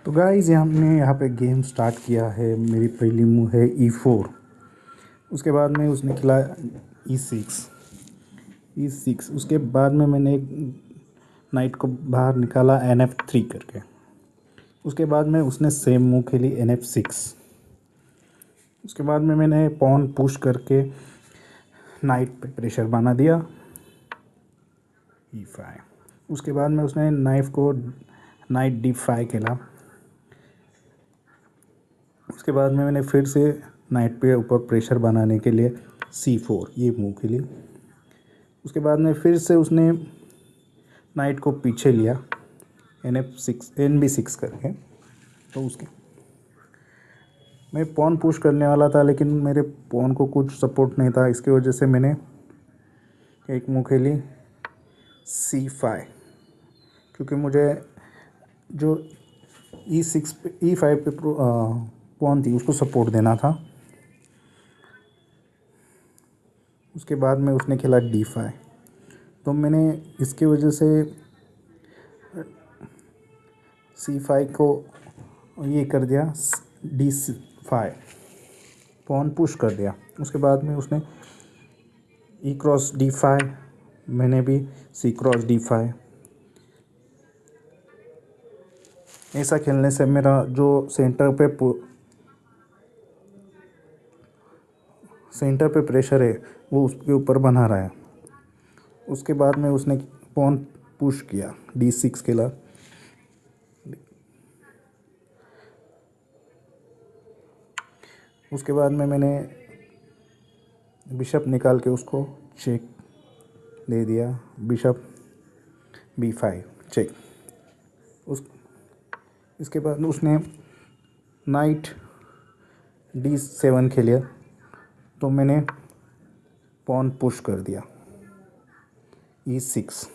तो गाइज़ हमने यहाँ पे गेम स्टार्ट किया है। मेरी पहली मूव है E4। उसके बाद में उसने खेला E6। उसके बाद में मैंने एक नाइट को बाहर निकाला NF3 करके। उसके बाद में उसने सेम मूव खेली NF6। उसके बाद में मैंने पॉन पुश करके नाइट पे प्रेशर बना दिया E5। उसके बाद में उसने नाइट D5 खेला। उसके बाद में मैंने फिर से नाइट पे ऊपर प्रेशर बनाने के लिए C4 ये मूव खेली। उसके बाद में फिर से उसने नाइट को पीछे लिया NB6 करके। तो उसके मैं पॉन पुश करने वाला था, लेकिन मेरे पॉन को कुछ सपोर्ट नहीं था। इसकी वजह से मैंने एक मूव खेली C5, क्योंकि मुझे जो E5 पे पॉन थी उसको सपोर्ट देना था। उसके बाद में उसने खेला D5। तो मैंने इसकी वजह से C5 को ये कर दिया D5, पॉन पुश कर दिया। उसके बाद में उसने E क्रॉस D5, मैंने भी C क्रॉस D5। ऐसा खेलने से मेरा जो सेंटर पे प्रेशर है वो उसके ऊपर बना रहा है। उसके बाद में उसने पॉन पुश किया D6 खेला। उसके बाद में मैंने बिशप निकाल के उसको चेक दे दिया, बिशप B5 चेक। इसके बाद उसने नाइट D7 खेलिया। तो मैंने पॉन पुश कर दिया E6।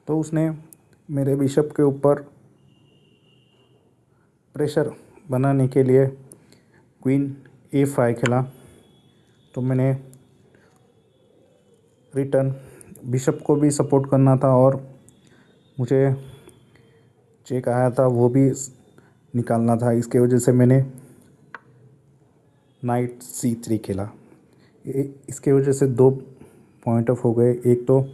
तो उसने मेरे बिशप के ऊपर प्रेशर बनाने के लिए क्वीन A5 खेला। तो मैंने रिटर्न बिशप को भी सपोर्ट करना था और मुझे चेक आया था वो भी निकालना था। इसके वजह से मैंने नाइट C3 खेला। इसके वजह से 2 पॉइंट ऑफ हो गए। एक तो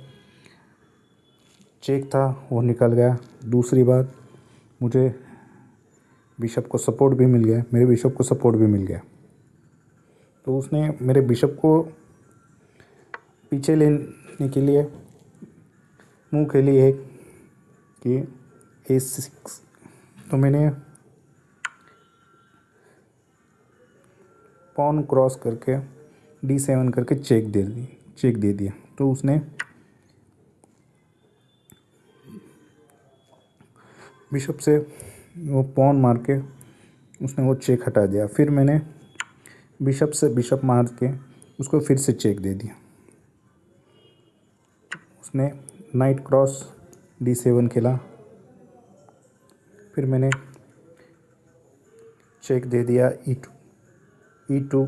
चेक था वो निकल गया, दूसरी बात मुझे बिशप को सपोर्ट भी मिल गया, मेरे बिशप को सपोर्ट भी मिल गया। तो उसने मेरे बिशप को पीछे लेने के लिए मूव खेली है कि A6। तो मैंने पॉन क्रॉस करके D7 करके चेक दे दिया। तो उसने बिशप से वो पॉन मार के उसने वो चेक हटा दिया। फिर मैंने बिशप से बिशप मार के उसको फिर से चेक दे दिया। उसने नाइट क्रॉस D7 खेला। फिर मैंने चेक दे दिया E2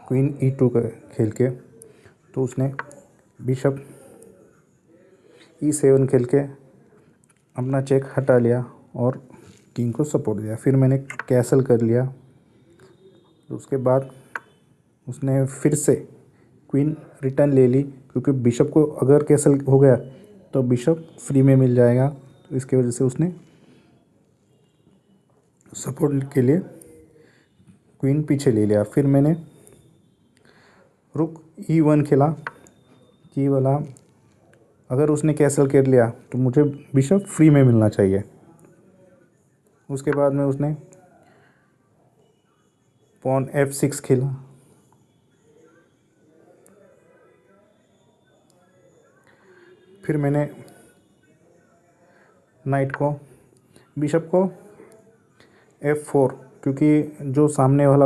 क्वीन E2 का खेल के। तो उसने बिशप E7 खेल के अपना चेक हटा लिया और किंग को सपोर्ट दिया। फिर मैंने कैसल कर लिया। तो उसके बाद उसने फिर से क्वीन रिटर्न ले ली, क्योंकि बिशप को अगर कैसल हो गया तो बिशप फ्री में मिल जाएगा। तो इसकी वजह से उसने सपोर्ट के लिए क्वीन पीछे ले लिया। फिर मैंने रुक E1 खेला कि वाला अगर उसने कैसल कर लिया तो मुझे बिशप फ्री में मिलना चाहिए। उसके बाद में उसने पॉन F6 खेला। फिर मैंने नाइट को बिशप को F4, क्योंकि जो सामने वाला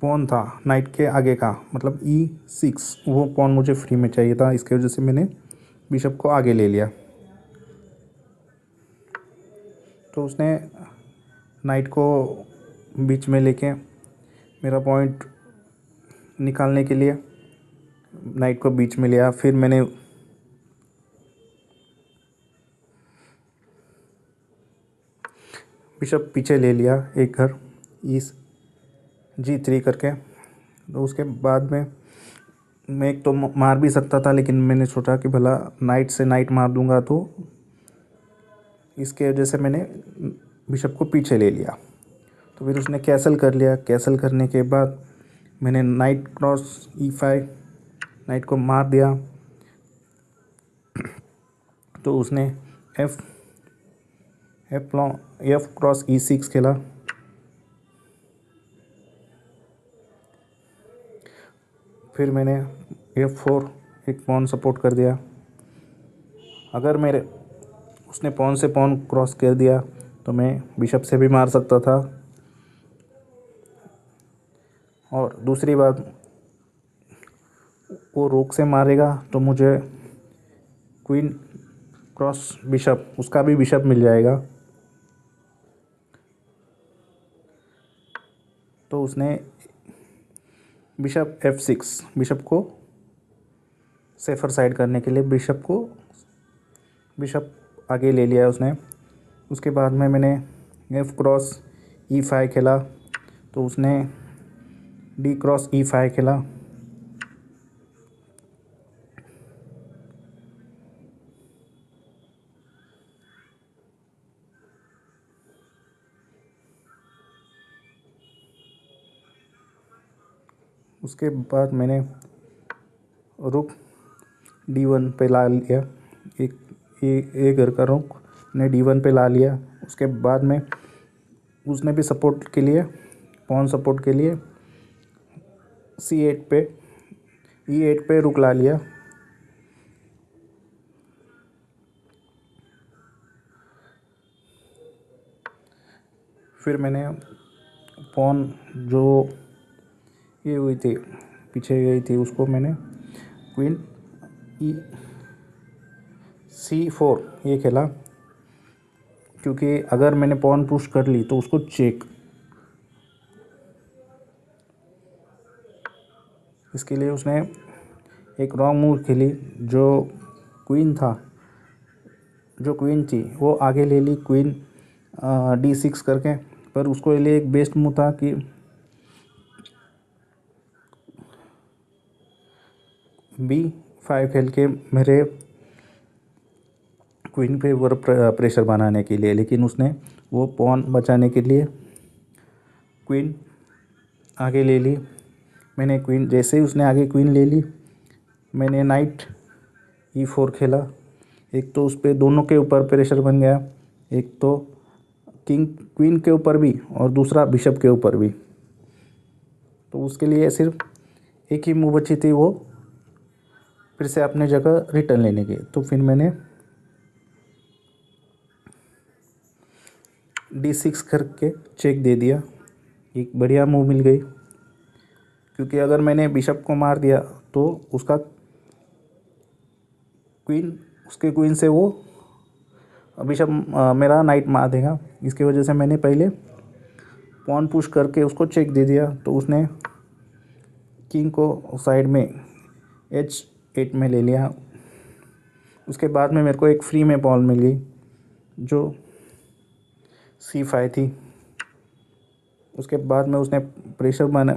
पॉन था नाइट के आगे का मतलब E6 वो पॉन मुझे फ्री में चाहिए था। इसकी वजह से मैंने बिशप को आगे ले लिया। तो उसने नाइट को बीच में लेके मेरा पॉइंट निकालने के लिए नाइट को बीच में लिया। फिर मैंने बिशप पीछे ले लिया एक घर इस G3 करके। तो उसके बाद में मैं एक तो मार भी सकता था, लेकिन मैंने सोचा कि भला नाइट से नाइट मार दूंगा, तो इसके वजह से मैंने बिशप को पीछे ले लिया। तो फिर उसने कैसल कर लिया। कैसल करने के बाद मैंने नाइट क्रॉस E5 नाइट को मार दिया। तो उसने एफ क्रॉस E6 खेला। फिर मैंने F4 एक पॉन सपोर्ट कर दिया। अगर मेरे उसने पॉन से पॉन क्रॉस कर दिया तो मैं बिशप से भी मार सकता था। और दूसरी बात, वो रोक से मारेगा तो मुझे क्वीन क्रॉस बिशप, उसका भी बिशप मिल जाएगा। तो उसने बिशप F6, बिशप को सेफर साइड करने के लिए बिशप आगे ले लिया उसने। उसके बाद में मैंने F क्रॉस E5 खेला। तो उसने D क्रॉस E5 खेला। उसके बाद मैंने रुक D1 पे ला लिया। एक घर का रुक ने D1 पे ला लिया। उसके बाद में उसने भी सपोर्ट के लिए, पॉन सपोर्ट के लिए C8 पे E8 पे रुक ला लिया। फिर मैंने पॉन जो ये हुई थी पीछे गई थी, उसको मैंने क्वीन C4 ये खेला, क्योंकि अगर मैंने पॉन पुश कर ली तो उसको चेक। इसके लिए उसने एक रॉन्ग मूव खेली। जो क्वीन थी वो आगे ले ली क्वीन D6 करके। पर उसको लिए एक बेस्ट मूव था कि B5 खेल के मेरे क्वीन पे ऊपर प्रेशर बनाने के लिए। लेकिन उसने वो पॉन बचाने के लिए क्वीन आगे ले ली। मैंने क्वीन, जैसे ही उसने आगे क्वीन ले ली, मैंने नाइट E4 खेला। एक तो उस पर दोनों के ऊपर प्रेशर बन गया, एक तो क्वीन के ऊपर भी और दूसरा बिशप के ऊपर भी। तो उसके लिए सिर्फ एक ही मूव बची थी, वो फिर से अपने जगह रिटर्न लेने की। तो फिर मैंने D6 करके चेक दे दिया। एक बढ़िया मूव मिल गई, क्योंकि अगर मैंने बिशप को मार दिया तो उसका उसके क्वीन से वो बिशप मेरा नाइट मार देगा। इसकी वजह से मैंने पहले पॉन पुश करके उसको चेक दे दिया। तो उसने किंग को साइड में H8 में ले लिया। उसके बाद में मेरे को एक फ्री में बॉल मिल गई जो C5 थी। उसके बाद में उसने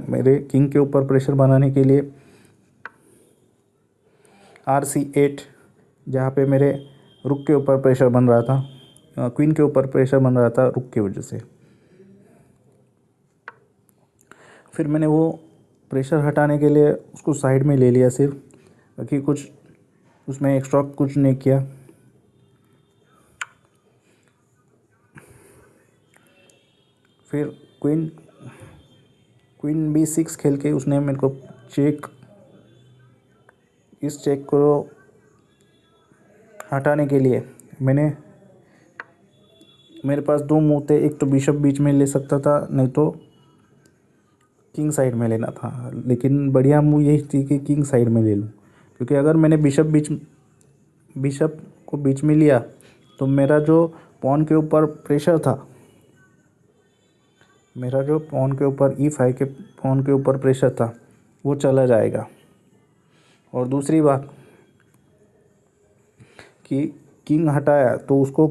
मेरे किंग के ऊपर प्रेशर बनाने के लिए RC8, जहाँ पे मेरे रुक के ऊपर प्रेशर बन रहा था, क्वीन के ऊपर प्रेशर बन रहा था रुक की वजह से। फिर मैंने वो प्रेशर हटाने के लिए उसको साइड में ले लिया सिर्फ, बाकी कुछ उसमें एक्स्ट्रा कुछ नहीं किया। फिर क्वीन B6 खेल के उसने मेरे को इस चेक को हटाने के लिए मेरे पास दो मूव थे। एक तो बिशप बीच में ले सकता था, नहीं तो किंग साइड में लेना था। लेकिन बढ़िया मूव यही थी कि किंग साइड में ले लूँ, क्योंकि अगर मैंने बिशप को बीच में लिया तो मेरा जो पॉन के ऊपर प्रेशर था, मेरा जो पॉन के ऊपर E5 के पॉन के ऊपर प्रेशर था वो चला जाएगा। और दूसरी बात कि किंग हटाया तो उसको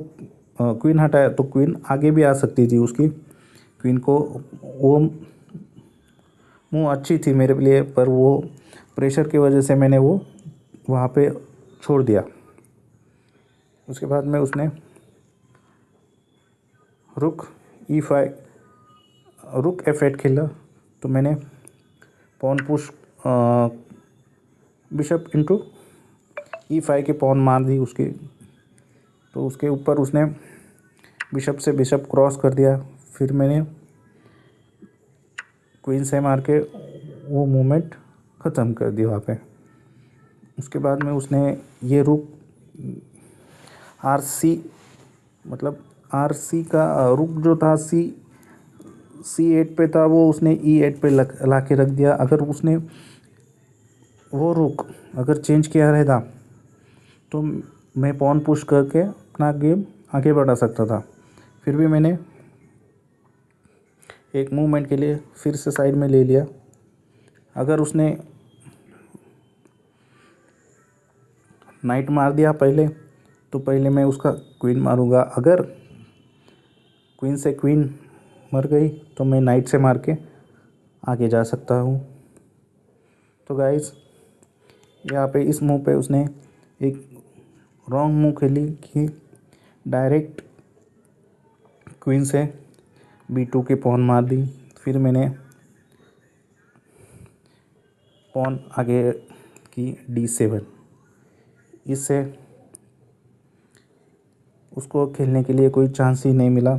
क्वीन हटाया तो क्वीन आगे भी आ सकती थी उसकी। क्वीन को वो मूव अच्छी थी मेरे लिए, पर वो प्रेशर की वजह से मैंने वो वहाँ पे छोड़ दिया। उसके बाद में उसने रुक E5 रुक F8 खेला, तो मैंने pawn push bishop into E5 के पॉन मार दी उसकी। तो उसके ऊपर उसने बिशप से बिशप क्रॉस कर दिया। फिर मैंने क्वीन से मार के वो मूवमेंट ख़त्म कर दी वहाँ पे। उसके बाद में उसने ये रुक RC मतलब RC का रुक जो था C8 पे था, वो उसने E8 पे ला के रख दिया। अगर उसने वो रुक अगर चेंज किया रहता तो मैं पॉन पुश करके अपना गेम आगे बढ़ा सकता था। फिर भी मैंने एक मूवमेंट के लिए फिर से साइड में ले लिया। अगर उसने नाइट मार दिया पहले, तो पहले मैं उसका क्वीन मारूंगा। अगर क्वीन से क्वीन मर गई तो मैं नाइट से मार के आगे जा सकता हूँ। तो गाइस, यहाँ पे इस मूव पे उसने एक रॉन्ग मूव खेली कि डायरेक्ट क्वीन से B2 की पॉन मार दी। फिर मैंने पॉन आगे की D7, इससे उसको खेलने के लिए कोई चांस ही नहीं मिला।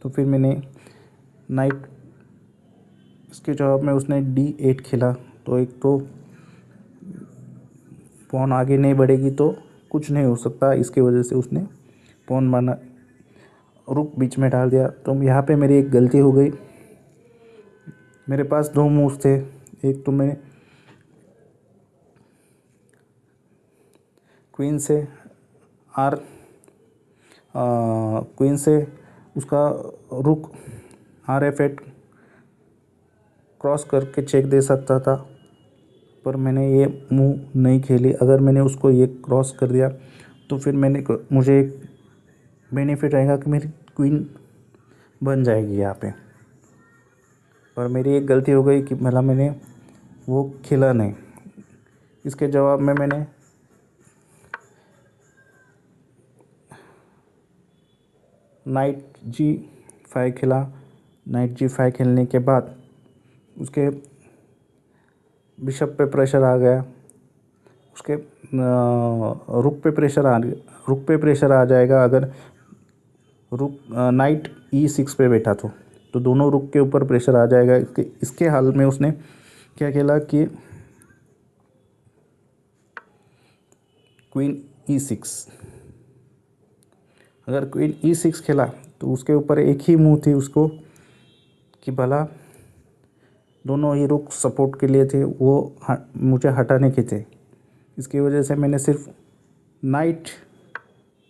तो फिर मैंने नाइट, इसके जवाब में उसने D8 खेला। तो एक तो पॉन आगे नहीं बढ़ेगी तो कुछ नहीं हो सकता, इसकी वजह से उसने पॉन मारना रुक बीच में डाल दिया। तो यहाँ पे मेरी एक गलती हो गई। मेरे पास दो मूव्स थे। एक तो मैं क्वीन से क्वीन से उसका रुक RF8 क्रॉस करके चेक दे सकता था, पर मैंने ये मूव नहीं खेली। अगर मैंने उसको ये क्रॉस कर दिया तो फिर मुझे एक बेनिफिट रहेगा कि मेरी क्वीन बन जाएगी यहाँ पे। पर मेरी एक गलती हो गई कि मैंने वो खेला नहीं। इसके जवाब में मैंने नाइट G5 खेला। नाइट G5 खेलने के बाद उसके बिशप पे प्रेशर आ गया। उसके रुक पे प्रेशर आ जाएगा अगर रुक नाइट E6 पे बैठा तो दोनों रुक के ऊपर प्रेशर आ जाएगा। इसके हाल में उसने क्या खेला कि क्वीन E6। अगर क्वीन E6 खेला तो उसके ऊपर एक ही मूव थी उसको कि भला दोनों ही रुक सपोर्ट के लिए थे, वो मुझे हटाने के थे। इसकी वजह से मैंने सिर्फ नाइट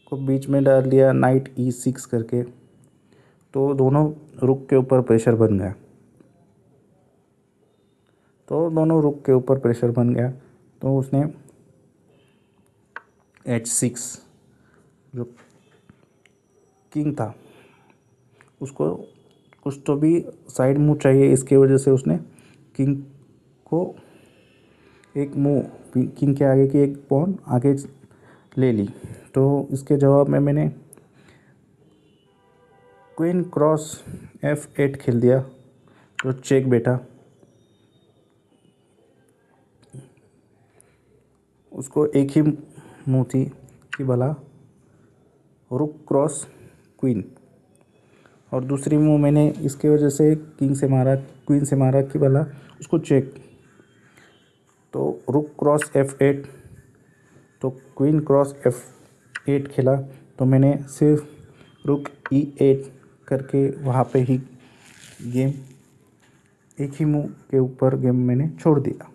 को बीच में डाल दिया, नाइट E6 करके। तो दोनों रुक के ऊपर प्रेशर बन गया। तो उसने H6 जो किंग था उसको कुछ तो भी साइड मूव चाहिए, इसकी वजह से उसने किंग को एक मूव, किंग के आगे की एक पॉन आगे ले ली। तो इसके जवाब में मैंने क्वीन क्रॉस F8 खेल दिया, तो चेक बेटा। उसको एक ही मूव थी कि भला रुक क्रॉस क्वीन, और दूसरी मूव मैंने इसके वजह से क्वीन से मारा कि भला उसको चेक। तो रुक क्रॉस F8, तो क्वीन क्रॉस F8 खेला। तो मैंने सिर्फ रुक E8 करके वहाँ पे ही गेम, एक ही मूव के ऊपर गेम मैंने छोड़ दिया।